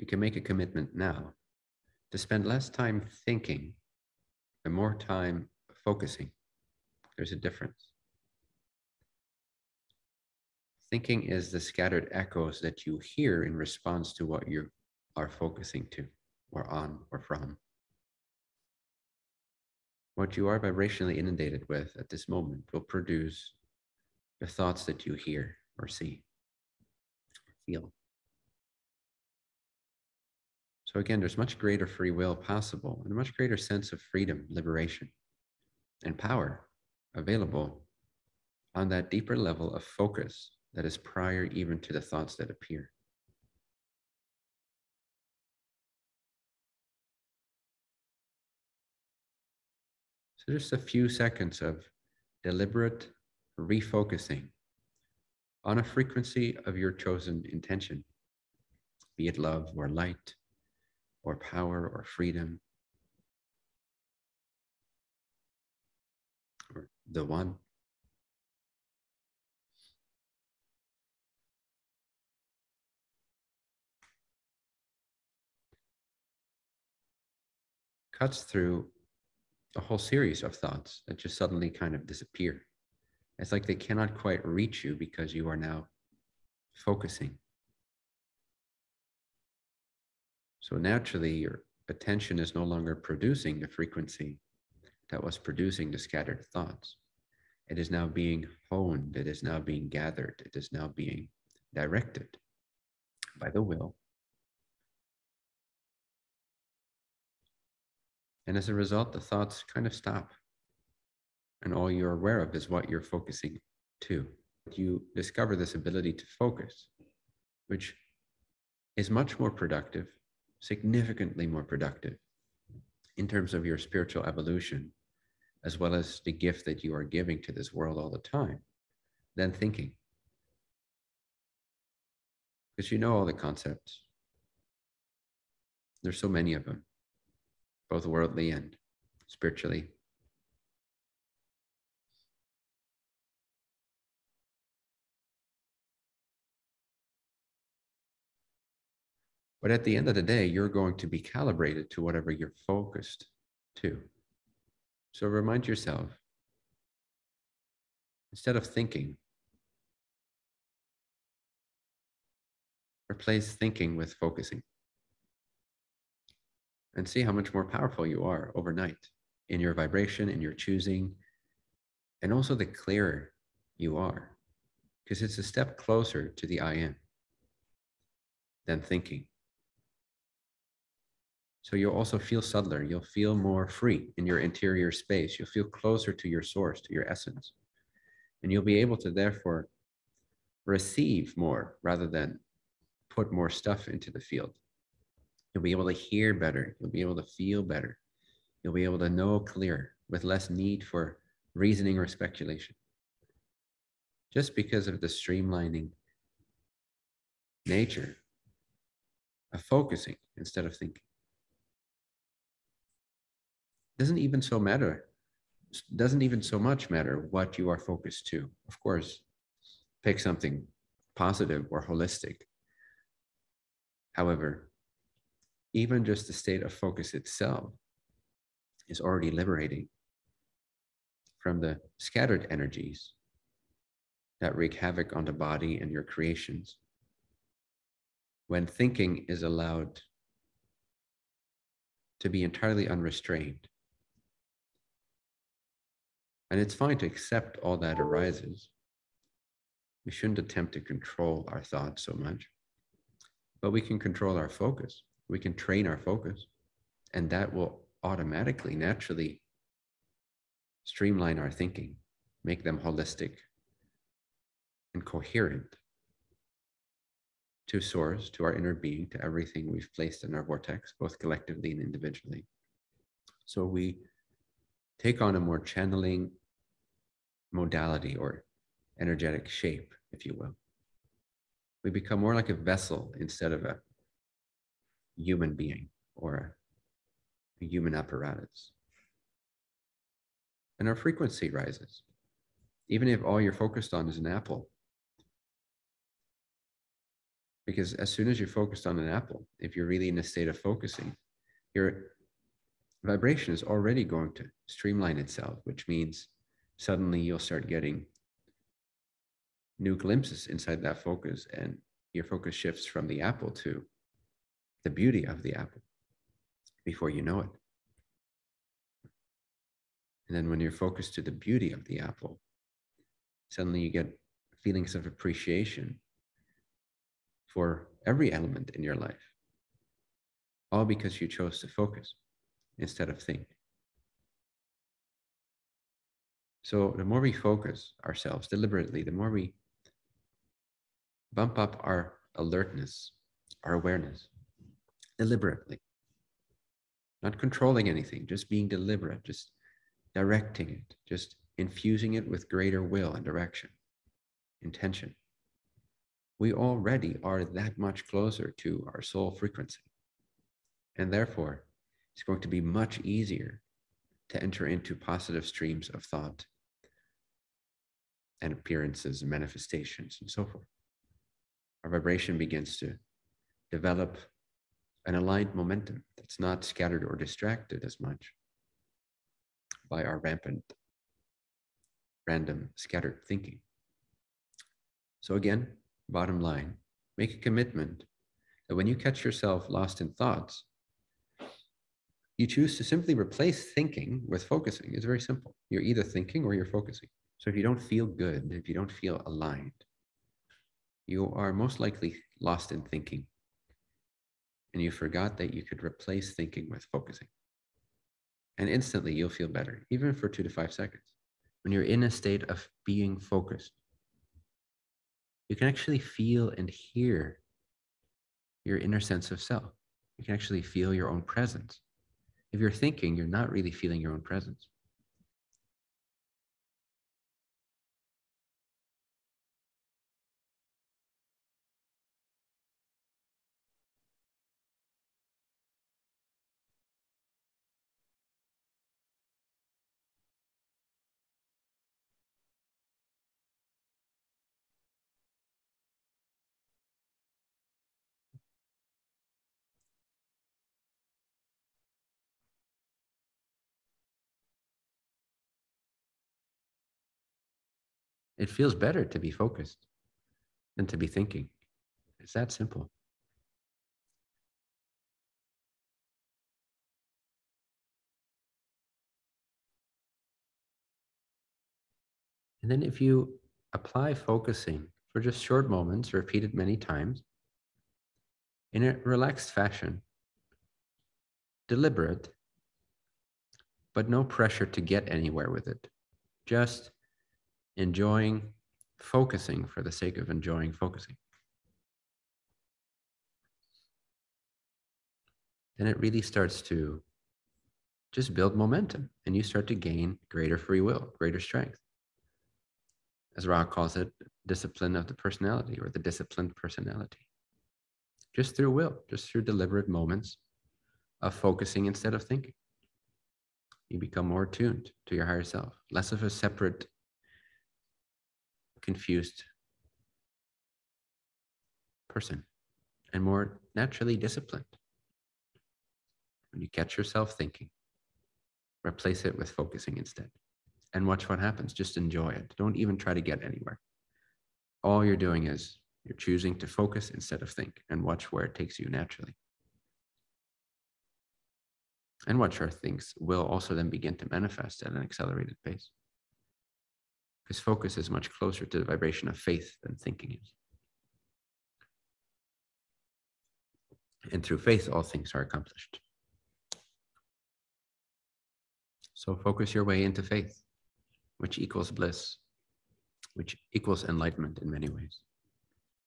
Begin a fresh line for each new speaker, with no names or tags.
you can make a commitment now to spend less time thinking and more time focusing. There's a difference. Thinking is the scattered echoes that you hear in response to what you are focusing to, or on, or from. What you are vibrationally inundated with at this moment will produce the thoughts that you hear or see, or feel. So again, there's much greater free will possible and a much greater sense of freedom, liberation, and power available on that deeper level of focus that is prior even to the thoughts that appear. So just a few seconds of deliberate refocusing on a frequency of your chosen intention, be it love or light or power or freedom or the one. Cuts through a whole series of thoughts that just suddenly kind of disappear. It's like they cannot quite reach you because you are now focusing. So naturally, your attention is no longer producing the frequency that was producing the scattered thoughts. It is now being honed. It is now being gathered. It is now being directed by the will. And as a result, the thoughts kind of stop. And all you're aware of is what you're focusing to. You discover this ability to focus, which is much more productive, significantly more productive in terms of your spiritual evolution, as well as the gift that you are giving to this world all the time, than thinking. Because you know all the concepts. There's so many of them, both worldly and spiritually. But at the end of the day, you're going to be calibrated to whatever you're focused to. So remind yourself, instead of thinking, replace thinking with focusing. And see how much more powerful you are overnight in your vibration, in your choosing, and also the clearer you are. Because it's a step closer to the I am than thinking. So you'll also feel subtler. You'll feel more free in your interior space. You'll feel closer to your source, to your essence. And you'll be able to therefore receive more rather than put more stuff into the field. You'll be able to hear better. You'll be able to feel better. You'll be able to know clearer with less need for reasoning or speculation. Just because of the streamlining nature of focusing instead of thinking. Doesn't even so much matter what you are focused to. Of course, pick something positive or holistic. However, even just the state of focus itself is already liberating from the scattered energies that wreak havoc on the body and your creations. When thinking is allowed to be entirely unrestrained. And it's fine to accept all that arises. We shouldn't attempt to control our thoughts so much, but we can control our focus. We can train our focus, and that will automatically, naturally streamline our thinking, make them holistic and coherent to source, to our inner being, to everything we've placed in our vortex, both collectively and individually. So we take on a more channeling modality or energetic shape, if you will. We become more like a vessel instead of a human being or a human apparatus. And our frequency rises. Even if all you're focused on is an apple, Because as soon as you're focused on an apple, if you're really in a state of focusing, your vibration is already going to streamline itself, which means suddenly you'll start getting new glimpses inside that focus, and your focus shifts from the apple to the beauty of the apple before you know it. And then when you're focused to the beauty of the apple, suddenly you get feelings of appreciation for every element in your life, all because you chose to focus instead of think. So the more we focus ourselves deliberately, the more we bump up our alertness, our awareness, deliberately. Not controlling anything, just being deliberate, just directing it, just infusing it with greater will and direction, intention. We already are that much closer to our soul frequency. And therefore, it's going to be much easier to enter into positive streams of thought and appearances and manifestations and so forth. Our vibration begins to develop an aligned momentum that's not scattered or distracted as much by our rampant, random, scattered thinking. So again, bottom line, make a commitment that when you catch yourself lost in thoughts, you choose to simply replace thinking with focusing. It's very simple. You're either thinking or you're focusing. So if you don't feel good, if you don't feel aligned, you are most likely lost in thinking. And you forgot that you could replace thinking with focusing. And instantly you'll feel better, even for 2 to 5 seconds. When you're in a state of being focused, you can actually feel and hear your inner sense of self. You can actually feel your own presence. If you're thinking, you're not really feeling your own presence. It feels better to be focused than to be thinking. It's that simple. And then if you apply focusing for just short moments, repeated many times, in a relaxed fashion, deliberate, but no pressure to get anywhere with it, just enjoying focusing for the sake of enjoying focusing, then it really starts to just build momentum, and you start to gain greater free will, greater strength. As Ra calls it, discipline of the personality, or the disciplined personality. Just through will, just through deliberate moments of focusing instead of thinking. You become more attuned to your higher self, less of a separate, confused person, and more naturally disciplined. When you catch yourself thinking, replace it with focusing instead. And watch what happens. Just enjoy it. Don't even try to get anywhere. All you're doing is you're choosing to focus instead of think, and watch where it takes you naturally. And watch our things will also then begin to manifest at an accelerated pace. Because focus is much closer to the vibration of faith than thinking is. And through faith, all things are accomplished. So focus your way into faith, which equals bliss, which equals enlightenment in many ways.